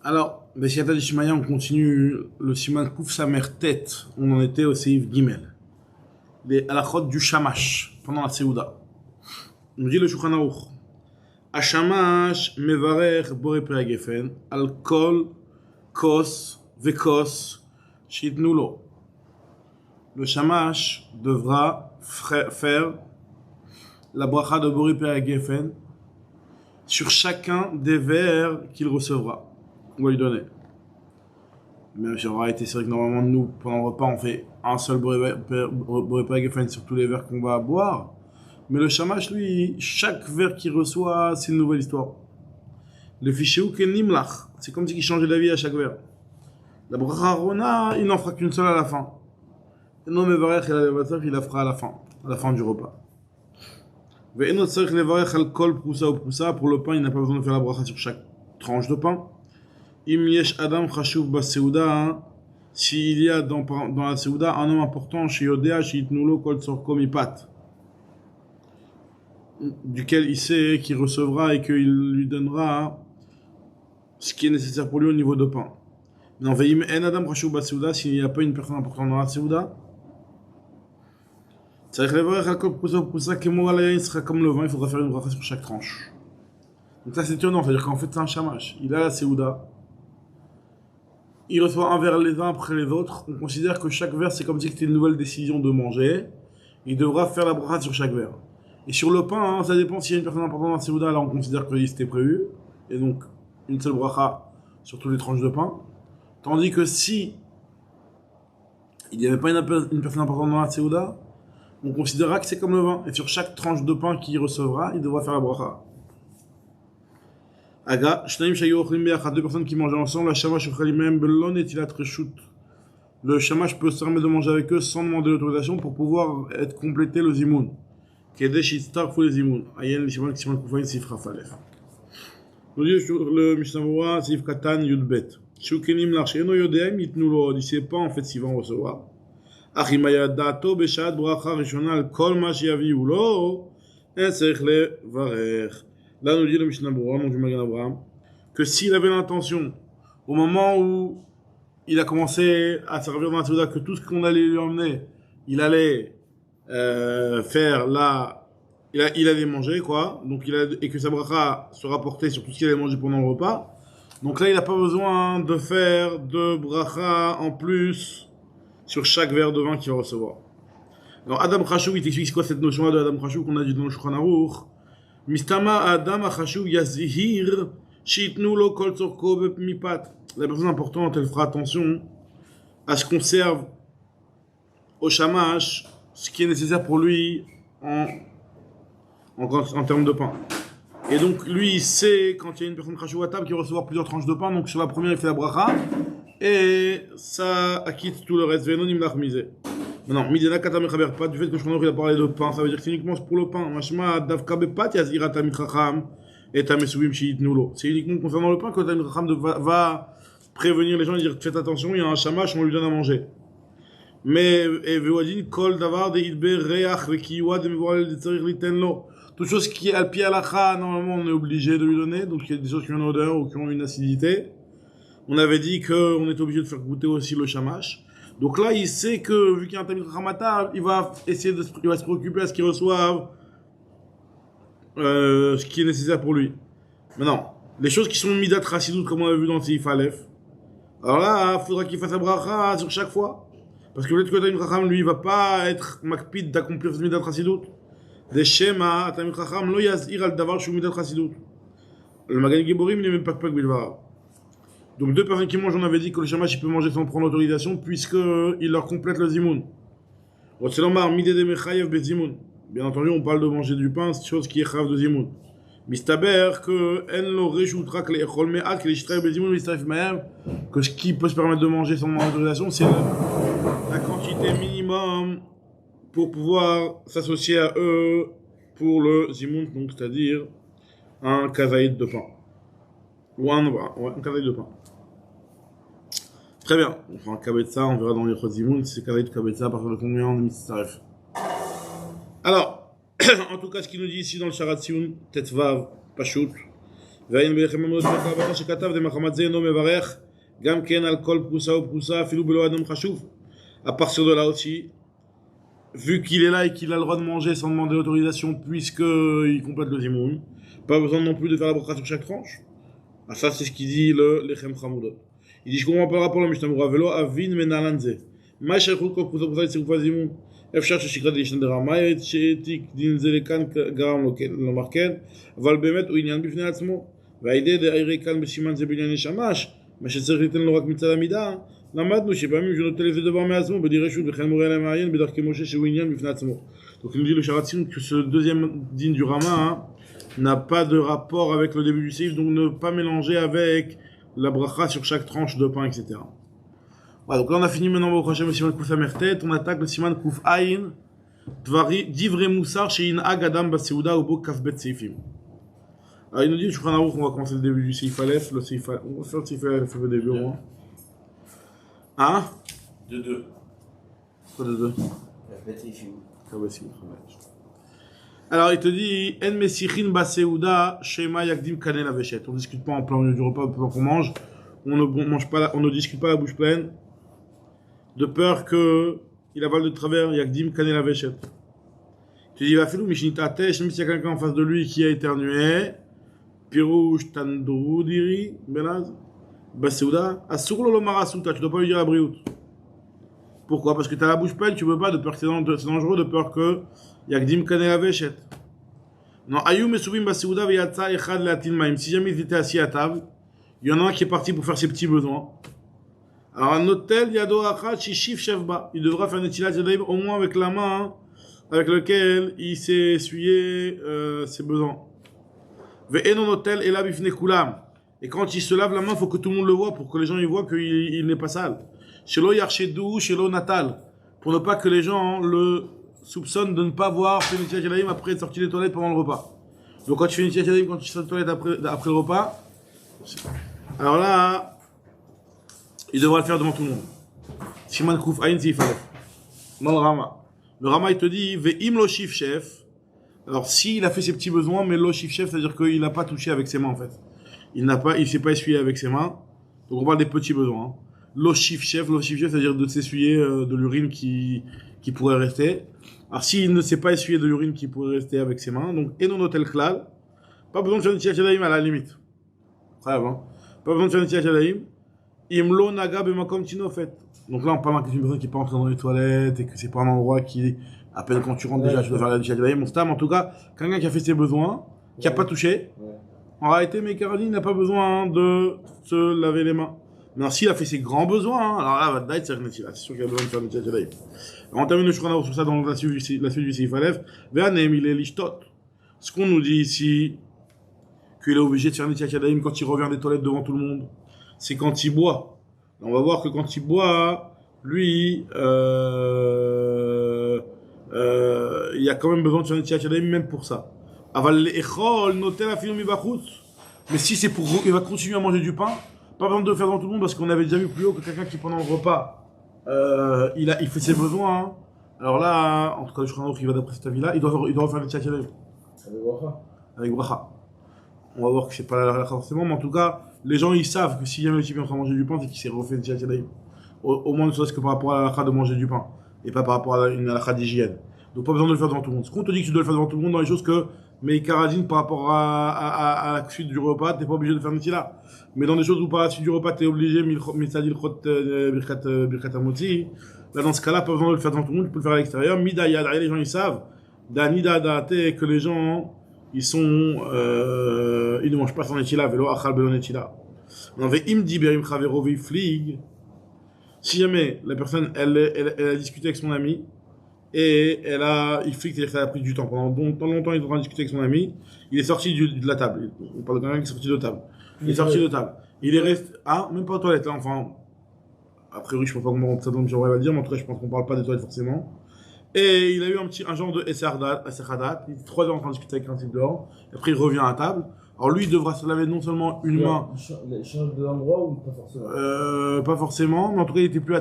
Alors, Bessiata d'Ishmaïa, on continue le Siman Kouf sa mère tête. On en était au Seif Gimel. Les halachot du Shamash, pendant la Seouda. On dit le Shulchan Aruch. Ashamash mevarer boré peagefen, al kol, kos, vekos, shitnu lo. Le Shamash devra faire la bracha de boré peagefen sur chacun des verres qu'il recevra. On va lui donner. Même si on aura été, c'est vrai que normalement, nous, pendant le repas, on fait un seul Boré sur tous les verres qu'on va boire. Mais le Shamash, lui, chaque verre qu'il reçoit, c'est une nouvelle histoire. Le fichier Nimlach, c'est comme s'il changeait d'avis à chaque verre. La bracha Rona, il n'en fera qu'une seule à la fin. Et non, mais Varech et il la fera à la fin du repas. Et notre sœur, les Varech, al kol, poussa ou poussa, pour le pain, il n'a pas besoin de faire la bracha sur chaque tranche de pain. Im yesh adam chashuv baseuda, s'il y a dans la Seouda un homme important chez Yodea, chez Itnulo, kol tzorko mipat, duquel il sait qu'il recevra et qu'il lui donnera ce qui est nécessaire pour lui au niveau de pain. Non, veim en adam chashuv baseuda, s'il n'y a pas une personne importante dans la Seouda, ça sera comme le vin, il faudra faire une bracha sur chaque tranche. Donc ça c'est étonnant, c'est-à-dire qu'en fait c'est un shamash. Il a la Seouda. Il reçoit un verre les uns après les autres. On considère que chaque verre, c'est comme si c'était une nouvelle décision de manger. Il devra faire la bracha sur chaque verre. Et sur le pain, hein, ça dépend s'il y a une personne importante dans la Seouda, là on considère que c'était prévu. Et donc, une seule bracha sur toutes les tranches de pain. Tandis que si il n'y avait pas une personne importante dans la Seouda, on considérera que c'est comme le vin. Et sur chaque tranche de pain qu'il recevra, il devra faire la bracha. Aga, deux personnes qui mangent ensemble, la shamash le shamash peut se permettre de manger avec eux sans demander l'autorisation pour pouvoir être complété le zimoun. Kedesh istar faut les zimoun. Ayen l'ishman qui s'en sifra falef. Nous dit le Mishnah sif katan yudbet. Shukenim l'archeno yodeim yitnu lo. Il sait pas en fait s'il va en recevoir. Achimaya dato beshad bracha rishonal kol ma shiavi ou lo. Enserich le varer. Là, nous dit le Mishnah Berurah, mon Magen Avraham, que s'il avait l'intention, au moment où il a commencé à servir dans la Seouda, que tout ce qu'on allait lui emmener, il allait faire là, il allait manger, quoi, donc et que sa bracha sera portée sur tout ce qu'il allait manger pendant le repas. Donc là, il n'a pas besoin de faire de bracha en plus sur chaque verre de vin qu'il va recevoir. Alors, Adam Khashou, il t'explique quoi cette notion-là de Adam Khashou qu'on a dit dans le Shulchan Aruch. Mistama Adam Achashuv Yazhir Shitnu lo kol tzorko mipat. La personne importante, elle fera attention à ce qu'on serve au shamash ce qui est nécessaire pour lui en termes de pain. Et donc lui, il sait quand il y a une personne khashuv à table qui va recevoir plusieurs tranches de pain. Donc sur la première, il fait la bracha et ça acquitte tout le reste. Venon imlach misé. Non, midena kata mechaber pas du fait que je connais qu'il a parlé de pain, ça veut dire que c'est uniquement pour le pain. Mashma davka bepat yazira tamid chacham et tamesuvim shitnu lo. C'est uniquement concernant le pain que tamid chacham va prévenir les gens et dire faites attention, il y a un shamash, on lui donne à manger. Mais vewadin kol davar de idbe reach vekiwa de mevoal de tzarich liten lo. Toute chose qui est al pi alacha, normalement on est obligé de lui donner, donc il y a des choses qui ont une odeur ou qui ont une acidité. On avait dit qu'on est obligé de faire goûter aussi le shamash. Donc là, il sait que, vu qu'il y a un tamid chacham à table, il va se préoccuper à ce qu'il reçoive ce qui est nécessaire pour lui. Maintenant, les choses qui sont midat chasidut, comme on a vu dans le Seif Aleph, alors là, il faudra qu'il fasse la bracha sur chaque fois. Parce que peut-être que le tamid chacham, lui, il va pas être makpid d'accomplir ce midat chasidut. Des shema, tamid chacham, lo yazir al davar shu midat chasidut. Le Magen Giborim, il n'est même pas bilvar. Donc deux personnes qui mangent, on avait dit que le shamash il peut manger sans prendre l'autorisation puisqu'il leur complète le zimoun. Bien entendu, on parle de manger du pain, c'est chose qui est chave de zimoun. Mistaber que que ce qui peut se permettre de manger sans autorisation, c'est la quantité minimum pour pouvoir s'associer à eux pour le zimoun, donc c'est-à-dire un kazaïd de pain. Ou un kazaïd de pain. Très bien. On fera un kabetza, on verra dans les Chozimoun si c'est kabet kabetza à partir de combien on mitzaref. Alors, en tout cas, ce qu'il nous dit ici dans le Sharat Sioun, Tetvav, Pashut, ועיין בלחם אמרות בקרבתו שכתב דמחמת זה אינו מברך גם כן על כל פרוסה ופרוסה אפילו בלא אדם חשוב. À partir de là aussi, vu qu'il est là et qu'il a le droit de manger sans demander l'autorisation puisqu'il complète le zimoun, pas besoin non plus de faire la bracha sur chaque tranche. Ah ça c'est ce qu'il dit le lechem chamoudot. Il dit je comprends pas le rapport le Mishnah Berurah velo avin menalanze. Ma shaykhut kol prusa prusa yitziruf zimoun. אפשר ששקרת להשתנה דרמה, שתיק דין זה לכאן גרם לו לומר כן, אבל באמת הוא עניין בפני עצמו. והידי דאירי כאן בסימן זה בענייני שמש, מה שצריך ליתן לו רק מצד המידה, למדנו שפעמים שהוא נוטל איזה דבר מעצמו, בדיר רשות וכן מורה להם מעיין בדרכי משה שהוא עניין בפני עצמו. Donc il nous dit le Sharatzim que ce deuxième din du Rama n'a pas de rapport avec le début du Seif, donc ne pas mélanger avec la bracha sur chaque tranche de pain, etc. Voilà, donc là on a fini maintenant au prochain Siman Kouf Amertet, on attaque le Siman Kouf Aïn, Divre Moussar chez In'ag Adam Baseuda ou Bo Kafbet Seifim. Alors il nous dit, je crois qu'on va commencer le début du Seif Aleph, le Seif Aleph, on va faire le Seif Aleph au début au moins. Hein? De deux. Quoi de deux? Kafbet Seifim. Alors il te dit, En Mesichin Baseuda Shema Yakdim Kanel Aveshet. On ne discute pas en plein milieu du repas pendant qu'on mange, on ne discute pas la bouche pleine. De peur qu'il avale de travers Yakdim Kanel Aveshet. Tu dis, va faire Mishnita Tesh, même s'il y a quelqu'un en face de lui qui a éternué, Pirouche Tandou Diri, Benaz, Baseuda, Asur lo Marasuta, tu dois pas lui dire la brioute. Pourquoi? Parce que tu as la bouche pleine, tu veux pas, de peur que c'est dangereux, de peur que Yakdim Kanel Aveshet. Non, Ayum Mesubim Baseuda Veyatsa Echad Leatin Maim. Si jamais ils étaient assis à table, il y en a un qui est parti pour faire ses petits besoins. Alors, un hôtel, Yado Achat, Shishif Shevba. Il devra faire Netilat Yadayim au moins avec la main avec laquelle il s'est essuyé ses besoins. Ve'enon hôtel et la bifne kulam. Et quand il se lave la main, il faut que tout le monde le voit pour que les gens y voient qu'il n'est pas sale. Shelo Yarshedou, Shelo Natal. Pour ne pas que les gens le soupçonnent de ne pas voir faire Netilat Yadayim après être sorti des toilettes pendant le repas. Donc, quand tu fais Netilat Yadayim, quand tu sors des toilettes après le repas, alors là, il devra le faire devant tout le monde. Siman Kouf Aïn Seif Aleph. Dans le Rama. Le Rama il te dit Ve'im lo shif chef. Alors s'il a fait ses petits besoins, mais lo shif chef, c'est-à-dire qu'il n'a pas touché avec ses mains en fait. Il s'est pas essuyé avec ses mains. Donc on parle des petits besoins. Hein. Lo shif chef, c'est-à-dire de s'essuyer de l'urine qui pourrait rester. Alors s'il ne s'est pas essuyé de l'urine qui pourrait rester avec ses mains, donc enon hotel klal, pas besoin de faire Netilat Yadayim à la limite. Très bien. Pas besoin de faire Netilat Yadayim. Imlo naga bemakom tino fait. Donc là on parle d'une personne qui n'est pas entrée dans les toilettes et que c'est pas un endroit qui, à peine quand tu rentres déjà tu dois faire la Netilat Yadayim. En tout cas, quelqu'un qui a fait ses besoins, qui n'a pas touché, en réalité Caroline n'a pas besoin de se laver les mains. Mais s'il a fait ses grands besoins, alors là va c'est sûr qu'il a besoin de faire Netilat Yadayim. On termine le Shulchan Aruch sur ça dans la suite du Seif Aleph. Ve'anem il est lishtot. Ce qu'on nous dit ici, qu'il est obligé de faire Netilat Yadayim quand il revient des toilettes devant tout le monde, c'est quand il boit. On va voir que quand il boit, lui, il y a quand même besoin de faire Netilat Yadayim même pour ça. Aval echol notel afilu mibachutz. Mais si c'est pour, il va continuer à manger du pain, pas besoin de le faire devant tout le monde parce qu'on avait déjà vu plus haut que quelqu'un qui pendant le repas, il fait ses besoins. Hein. Alors là, en tout cas, je crois qu'il va d'après cet avis-là, il doit faire Netilat Yadayim. Avec bracha. On va voir que c'est pas la halakha forcément, mais en tout cas, les gens ils savent que si jamais le type est en train de manger du pain, c'est qu'il s'est refait Netilat Yadayim. Au moins ne serait-ce que par rapport à la halakha de manger du pain, et pas par rapport à une halakha d'hygiène. Donc pas besoin de le faire devant tout le monde. Ce qu'on te dit que tu dois le faire devant tout le monde dans les choses que, mais Karadine par rapport à la suite du repas, t'es pas obligé de faire Netilat. Mais dans des choses où par la suite du repas t'es obligé, Mitzadil Chot Birkat Hamotzi, là dans ce cas-là, pas besoin de le faire devant tout le monde, tu peux le faire à l'extérieur. Midayad, les gens ils savent, Danida Date, que les gens ils ne mangent pas sans Netilat, Velo Achal Belo Netilat. On avait Imdi Berim Chavero Viflig. Si jamais la personne elle a discuté avec son ami et il flic, c'est-à-dire qu'elle a pris du temps pendant longtemps, il est en train de discuter avec son ami, il est sorti de la table. On parle de quelqu'un qui est sorti de table. Il est sorti de table. Il est resté, même pas aux toilettes, hein, enfin, a priori je pense pas qu'on rentre ça dans le genre, on va dire, mais en tout cas je pense qu'on parle pas des toilettes forcément. Et il a eu un genre de Esserhadat, il est 3 heures en train de discuter avec un type dehors, et après il revient à table. Alors lui il devra se laver non seulement une main. Il change de l'endroit ou pas forcément? Pas forcément, mais en tout cas il était plus à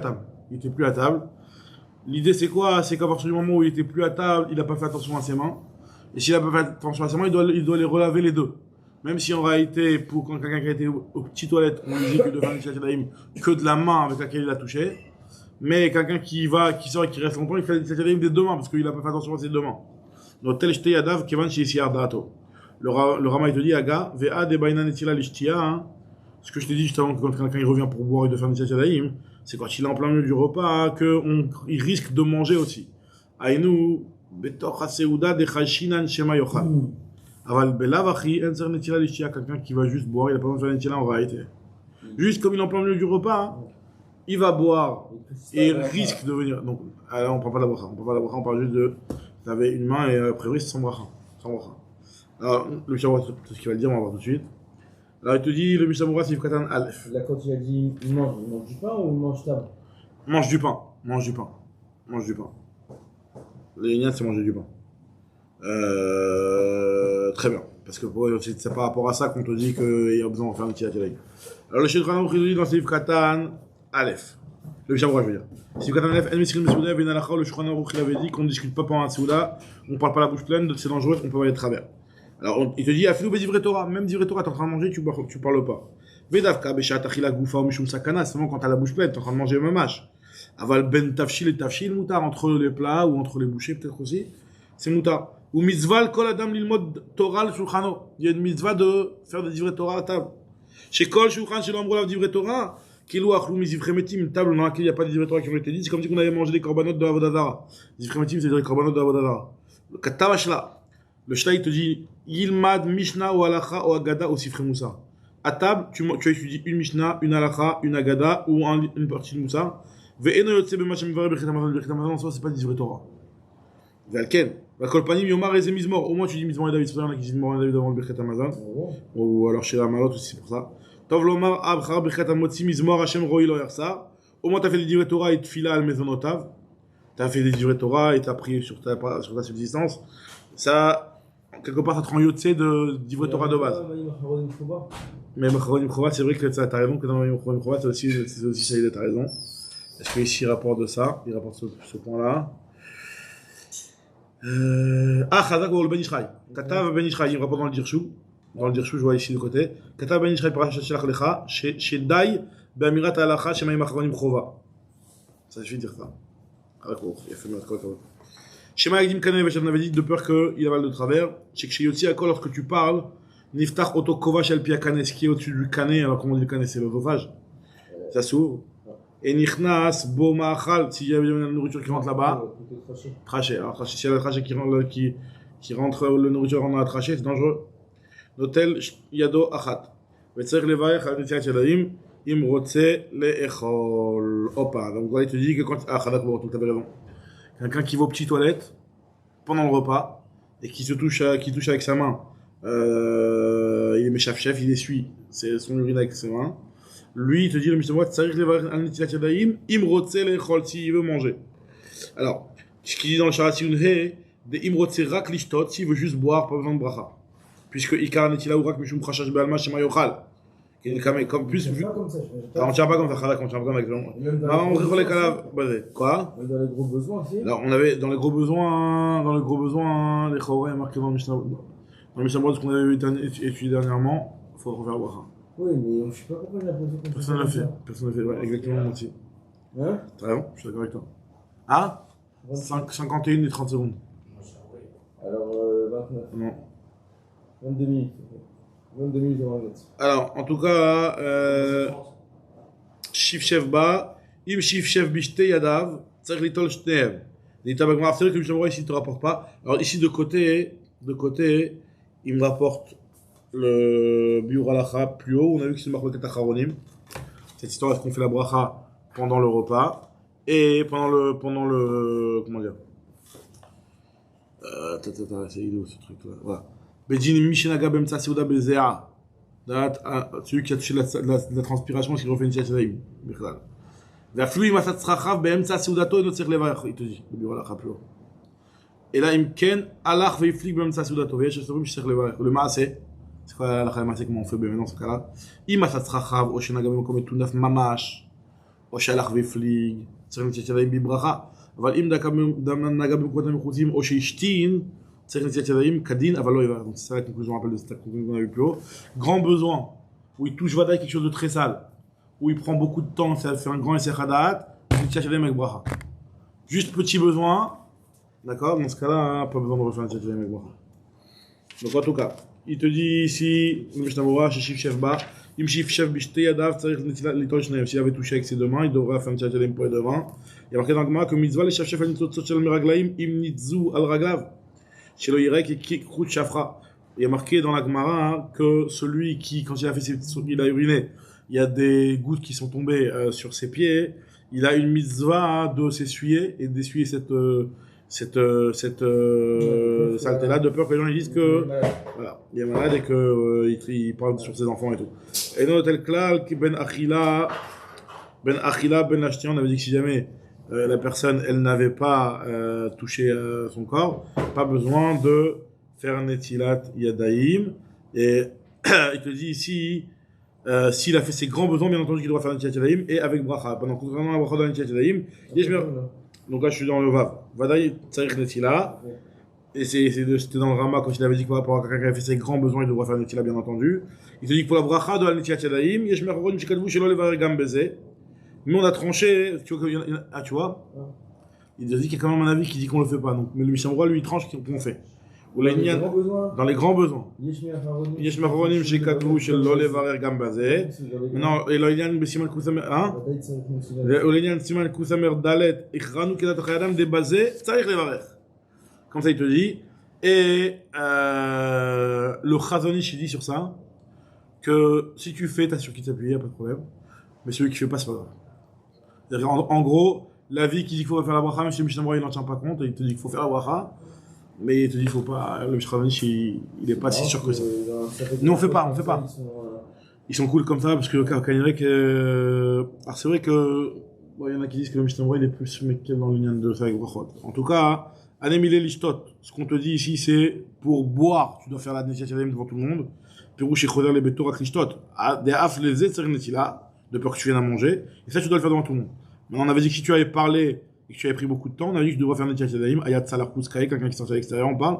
table. L'idée c'est quoi? C'est qu'à partir du moment où il était plus à table, il n'a pas fait attention à ses mains. Et s'il n'a pas fait attention à ses mains, il doit les relaver les deux. même si en réalité, pour quand quelqu'un qui a été aux petites toilettes, on lui dit que de faire Netilat Yadayim que de la main avec laquelle il a touché, mais quelqu'un qui sort et qui reste longtemps, il fait Netilat Yadayim des deux mains, parce qu'il n'a pas fait attention à ses deux mains. Donc, tel Shte Yadav, Kevan Shisiar Dato. Le Rama, il te dit, Aga, Vea de Baina Netila Lishtia, ce que je t'ai dit juste avant, que quand quelqu'un il revient pour boire et de faire Netilat Yadayim, c'est quand il est en plein milieu du repas, qu'il risque de manger aussi. Aïnou, Betor Haseuda de Chashinan Shema Yochal. Aval Belavachi, Enzer Netila Lishtia, quelqu'un qui va juste boire, il n'a pas besoin de faire Netila en réalité. Juste comme il est en plein milieu du repas, il va boire et il risque de venir. Donc, alors on ne prend pas la bracha, on parle juste de. Tu avais une main et a priori c'est sans bracha. Alors, le Mishnah, c'est ce qu'il va le dire, on va voir tout de suite. Alors, il te dit, le Mishnah, c'est Katan Aleph. Là, quand il a dit il mange du pain ou il mange table? Mange du pain. Les lignes, c'est manger du pain. Très bien. Parce que c'est par rapport à ça qu'on te dit qu'il y a besoin de faire un petit atelier. Alors, le Shulchan Aruch, il te dit dans Seif Katan Aleph. Le Mishnah, je veux dire. Seif Katan Aleph, El Misrim Souda, Ben Alacha, le Shulchan Aruch, il avait dit qu'on ne discute pas pendant un Souda, on ne parle pas la bouche pleine, c'est dangereux, on peut aller de travers. Alors, il te dit, Afilou Bedivre Torah, même Divre Torah, t'es en train de manger, tu parles pas. Vedavka, Beshat Achila Goufa, Mishum Sakana, seulement quand t'as la bouche pleine, t'es en train de manger mamash. Aval Ben Tafshil et Tafshil, Moutar, entre les plats ou entre les bouchées, peut-être aussi, c'est Moutar. Ou Mitzval, Kol Adam Lilmod Torah le Shulchano. Il y a une mitzvah de faire des Divre Torah à table. Chez Kol Shulchan, chez l'Ambrolav Divre Torah, Kilou Achlou Mizivremetim, une table dans laquelle il n'y a pas de Divre Torah qui ont été dit, c'est comme si on avait mangé des corbanotes de Avodazara. Mizivremetim, c'est des corbanotes de Avodazara. Le Katavashla. Le Shla, il te dit, Yilmad, Mishnah, ou Alacha, ou Agada, ou Sifre Moussa. À table, tu étudies une Mishnah, une Alacha, une Agada, ou une partie de Moussa. Ve'eno yotse b'machem vare b'chet Hamazon, b'chet Hamazon, en soi, c'est pas des Divre Torah. Ve'alken. V'akol panim yomar eze mizmor. Au moins, tu dis mizmor et David, c'est pour ça qu'il y en a qui disent mizmor et David avant le b'chet Hamazon. Ou alors chez la Malot aussi, c'est pour ça. Tov lomar, abchar b'chet Hamotzi, mizmor, Hashem, roi lo yarsa. Au moins, t'as fait des Divre Torah et tfila al mezonotav. T'as fait des Divre Torah et t'as prié sur ta subsistance. Ça, quelque part, ça te rend yotse de Divre Torah de base. Mais Macharonim Chova, c'est vrai que t'as raison, que dans Macharonim Chova, c'est aussi ça, t'as raison. Est-ce qu'ici, il rapporte de ça? Il rapporte ce point-là. Chazak ou le Ben Ishraï. Katav Ben Ishraï, il rapporte dans le Dirshu. Dans le Dirshu, je vois ici de côté. Katav Ben Ishraï, parachat Shelach Lecha, chez Dai, Be'amirat Alacha, chez Macharonim Chova. Ça suffit de dire ça. Il a fait mal, quoi. Shema Yagdim Kané, j'en avais dit de peur qu'il avale de travers. Chez Yotzi Akol, lorsque tu parles, Niftach Oto Kovash El Pia Kané, ce qui est au-dessus du Kané, alors comment on dit le Kané, c'est l'œsophage. Ça s'ouvre. Et Nichnas, Bo Ma'achal, s'il y a une nourriture qui rentre là-bas, traché. Alors, traché, s'il y a la trachée qui rentre, la nourriture rentre dans la trachée, c'est dangereux. Notel Yado Achat. Vetzer Levaech, Al-Netilat Yadayim, Im Rotse Le-Echol. Opa. Donc, voilà, il te dit que quand. Ah, Khadak, tu avais raison. Quelqu'un qui va aux petites toilettes pendant le repas et qui touche avec sa main, il est méchaf-chef, il essuie son urine avec ses mains. Lui, il te dit le Mishnah, s'il veut manger. Alors, ce qu'il dit dans le Sharatiyun He, de imrotse rak lishtot, s'il veut juste boire, pas besoin de bracha. Puisque Ikar netila ou rak mishum khashash be'alma shema yochal. Comme plus vu. On tient pas comme ça, on tient pas comme avec maman, on les calaves. Quoi? Dans les gros besoins aussi. Alors, on avait dans les gros besoins, les Choré marqué dans le Mishnah. Dans le Mishnah, ce qu'on avait étudié dernièrement, il faut refaire bracha. Oui, mais je sais pas pourquoi il a posé comme ça. Personne ne l'a fait, ouais, exactement, moi aussi. Hein? T'as raison, je suis d'accord avec toi. Ah 51 et 30 secondes. Alors, 29. Non. 22 minutes. 22 minutes avant le net. Alors, en tout cas, Shif Chef Ba, Im Shif Chef Bishte Yadav, Tsar Litol Shtev. C'est vrai que le Mishnah ici ne te rapporte pas. Alors, ici, de côté, il me rapporte le Biur Alacha plus haut. On a vu que c'est marqué Tacharonim. Cette histoire, est-ce qu'on fait la bracha pendant le repas et pendant le comment dire c'est idéal ce truc là. Voilà. Bedin Mishenaga Bemtsa Seuda Bezea. Celui qui a touché la transpiration, qui refait une sieste. La flui Masat Srachav Bemtsa Seudato et notre Serleva. Il te dit, le Biur Alacha plus haut. Et là, Imken Alach Veiflik Bemtsa Seudato. Voyez, je sais pas si c'est le Maasé. C'est quoi la Khalma, c'est comment on fait maintenant dans ce cas-là? Imasat Srachav, Oshenagam Kometundaf Mamash, Oshalach Veflig, Tsarim Tchadaim Bibracha. אבל אם נגע במקומות המחוצים או שהשתין Tzarech Netilat Yadayim, Kadin, Avalo Eva. Donc c'est ça la conclusion, on rappelle de cette conclusion qu'on a vu plus haut. Grand besoin, où il touche Vadaï quelque chose de très sale, où il prend beaucoup de temps, ça fait un grand essai Hadat, Netilat Yadayim avec Bracha. Juste petit besoin, d'accord? Dans ce cas-là, hein, pas besoin de refaire Netilat Yadayim avec Bracha. Donc en tout cas, il te dit ici, s'il avait touché avec ses deux mains, il devrait faire un Netilat Yadayim pour les deux mains. Il y a marqué dans le Gemara que mitzvah les shafshef al nitzotzot shel meraglaim im nitzu al raglav shelo yirek et kikrout shafra. Il y a marqué dans la Gemara que celui qui, quand il a fait il a uriné, il y a des gouttes qui sont tombées sur ses pieds, il a une mitzvah de s'essuyer et d'essuyer cette saleté-là, de peur que les gens ils disent que voilà, il est malade et qu'il parle sur ses enfants et tout. Et dans tel klal, ben achila, ben ashtian, on avait dit que si jamais la personne, elle n'avait pas touché son corps, pas besoin de faire un netilat yadaim. Et il te dit ici, s'il a fait ses grands besoins, bien entendu qu'il doit faire un netilat yadaim et avec bracha. Pendant contrairement à la bracha dans le netilat yadaim, donc là je suis dans le vav. Vadaï tsarich netila. Et c'était dans le Rama quand il avait dit que par rapport à quelqu'un qui a fait ses grands besoins, il devra faire un netilat bien entendu. Il te dit que pour la bracha de la netilat yadaim, yesh mecharonim shekadvu shelo levarer gam beze. Mais on a tranché, tu vois, tu vois, il dit qu'il y a quand même un avis qui dit qu'on le fait pas. Donc, mais le Mishnah lui il tranche qu'on fait. Ou dans les grands besoins. Yesh mecharonim shekadvu shelo levarer gam beze. Non, et l'Oilian besiman kusamer, hein? L'Oilian siman kusamer dalet ikhranu kedat chayadam de base tzarich levarer. Comme ça il te dit. Et le Chazonish il dit sur ça que si tu fais, t'as sur qui t'appuyer, pas de problème. Mais celui qui fait pas, c'est pas grave. En gros, l'avis qui dit qu'il faut faire la bracha, même si le Mishnah il n'en tient pas compte, il te dit qu'il faut faire la bracha, mais il te dit qu'il faut pas. Le Chazonish il est pas si sûr que ça. Nous on fait pas. Ils sont cool comme ça parce que alors c'est vrai que il y en a qui disent que le Mishnah il est plus mekkel dans l'union de ça avec brachot. En tout cas, anemile lishtot. Ce qu'on te dit ici, c'est pour boire, tu dois faire la netilat yadayim devant tout le monde. Pirouche et choder les betorak lishtot. Des af les zer netila, de peur que tu viennes à manger. Et ça, tu dois le faire devant tout le monde. Mais on avait dit que si tu avais parlé et que tu avais pris beaucoup de temps, on avait dit que tu devrais faire netilat yadayim. Ayat salar kuskaye, quelqu'un qui sortait à l'extérieur, on parle.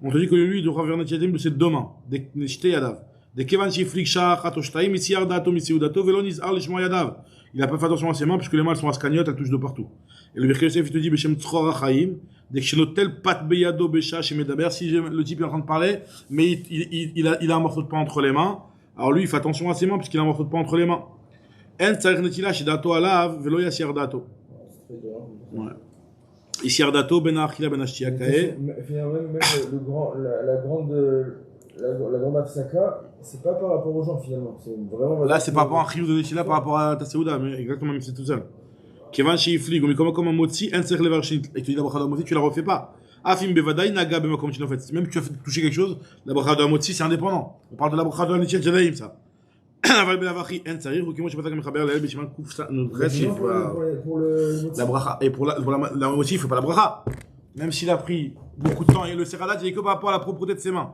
On te dit que lui, il devra faire netilat yadayim de ses deux mains. Des neshte yadav. Des kevan shiflik shach atoshtaim isiar dato misiudato velon izar lishmo yadav. Il n'a pas fait attention à ses mains parce que les mains sont à scagnotte, elles touchent de partout. Et le Birkei Yosef, il te dit, Beshem Tzchor HaChaim, dès que chez l'hôtel Pat Beyado Besha chez Medaber, si le type est en train de parler, mais il a un morceau de pain entre les mains, alors lui, il fait attention à ses mains parce qu'il a un morceau de pain entre les mains. En Tzarech Netila Shidato Alav, Velo Yasiar Dato. Ouais. Yasiar Dato, Ben Achila, Ben Ashtia Kae. Finalement, même la grande afsaka, c'est pas par rapport aux gens finalement. C'est vraiment. Là, c'est par rapport à un chiyuv de Netila, par rapport à ta Seouda, mais exactement, même si c'est tout seul. Kevan Shiflig, mais comme un motzi, un Tzarech Levarshit, et tu dis la bracha de motzi, tu la refais pas. Afim Bevadaï, Naga, Bema, comme tu l'as fait. Même si tu as touché quelque chose, la bracha de motzi, c'est indépendant. On parle de la bracha de la Netilat Yadayim, ça. La bracha, et pour la motzi, il faut pas la bracha. Même s'il a pris beaucoup de temps, et le seradat, il est que par rapport à la propreté de ses mains.